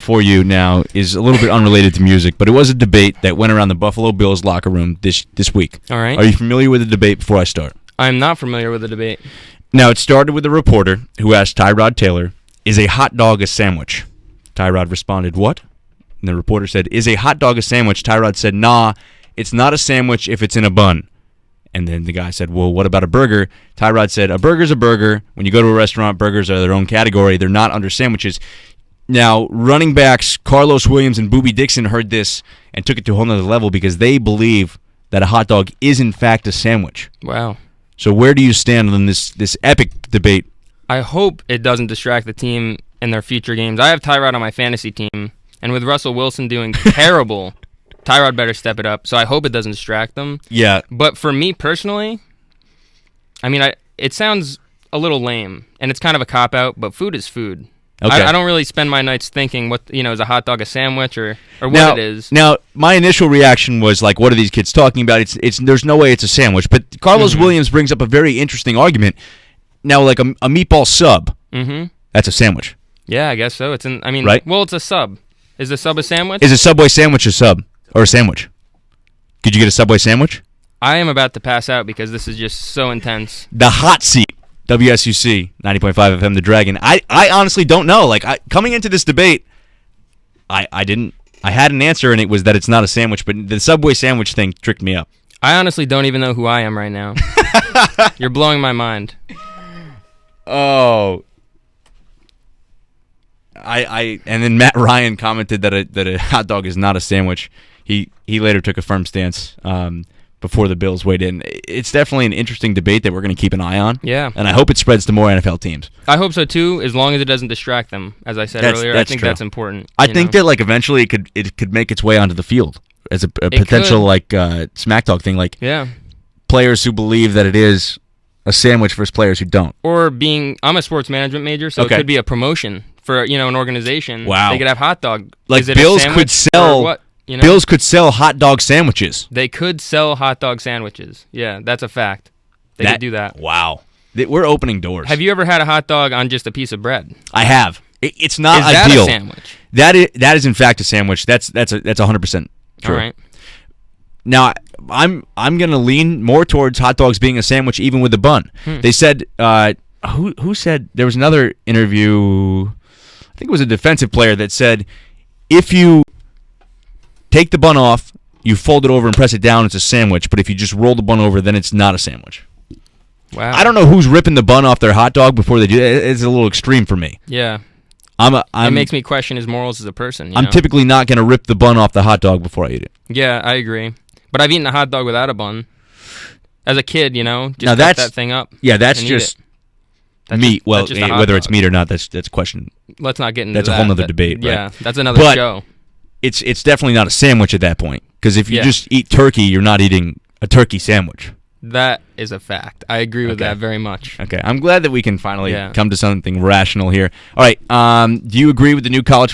for you now is a little bit unrelated to music, but it was a debate that went around the Buffalo Bills locker room this week. All right. Are you familiar with the debate before I start? I'm not familiar with the debate. Now, it started with a reporter who asked Tyrod Taylor, is a hot dog a sandwich? Tyrod responded, what? And the reporter said, is a hot dog a sandwich? Tyrod said, nah, it's not a sandwich if it's in a bun. And then the guy said, well, what about a burger? Tyrod said, a burger's a burger. When you go to a restaurant, burgers are their own category. They're not under sandwiches. Now, running backs Carlos Williams and Boobie Dixon heard this and took it to a whole nother level because they believe that a hot dog is, in fact, a sandwich. Wow. So where do you stand on this epic debate? I hope it doesn't distract the team in their future games. I have Tyrod on my fantasy team, and with Russell Wilson doing terrible, Tyrod better step it up. So I hope it doesn't distract them. Yeah. But for me personally, I mean, it sounds a little lame, and it's kind of a cop-out, but food is food. Okay. I don't really spend my nights thinking what is a hot dog a sandwich or what it is. Now, my initial reaction was like, what are these kids talking about? It's there's no way it's a sandwich. But Carlos Williams brings up a very interesting argument. Now, like a meatball sub, that's a sandwich. Yeah, I guess so. Right? Well, it's a sub. Is the sub a sandwich? Is a Subway sandwich a sub or a sandwich? Could you get a Subway sandwich? I am about to pass out because this is just so intense. The hot seat. WSUC 90.5 FM, The Dragon. I honestly don't know. Like coming into this debate, I had an answer, and it was that it's not a sandwich. But the Subway sandwich thing tricked me up. I honestly don't even know who I am right now. You're blowing my mind. Oh. And then Matt Ryan commented that a hot dog is not a sandwich. He later took a firm stance before the Bills weighed in. It's definitely an interesting debate that we're going to keep an eye on. Yeah. And I hope it spreads to more NFL teams. I hope so too, as long as it doesnn distract them. As I said earlier, I think that's important. I think that like eventually it could make its way onto the field as a potential like smack talk thing. Like players who believe that it is a sandwich versus players who don't. Or I'm a sports management major, so it could be a promotion for an organization. Wow. They could have hot dog. Like Bills could sell what? Bills could sell hot dog sandwiches. They could sell hot dog sandwiches. Yeah, that's a fact. They could do that. Wow. We're opening doors. Have you ever had a hot dog on just a piece of bread? I have. It's not ideal. Is that a sandwich? That is in fact a sandwich. That's 100% true. All right. Now, I'm going to lean more towards hot dogs being a sandwich even with a bun. They said who said there was another interview, I think it was a defensive player that said if you take the bun off, you fold it over and press it down, it's a sandwich. But if you just roll the bun over, then it's not a sandwich. Wow. I don't know who's ripping the bun off their hot dog before they do it. It's a little extreme for me. Yeah. It makes me question his morals as a person. I'm typically not going to rip the bun off the hot dog before I eat it. Yeah, I agree. But I've eaten a hot dog without a bun. As a kid, just now cut that thing up. Yeah, that's just meat. Whether it's meat or not, that's a question. Let's not get into that. That's a whole other debate. Yeah, right? that's another show. It's definitely not a sandwich at that point. Because if you just eat turkey, you're not eating a turkey sandwich. That is a fact. I agree with that very much. Okay, I'm glad that we can finally come to something rational here. All right, do you agree with the new college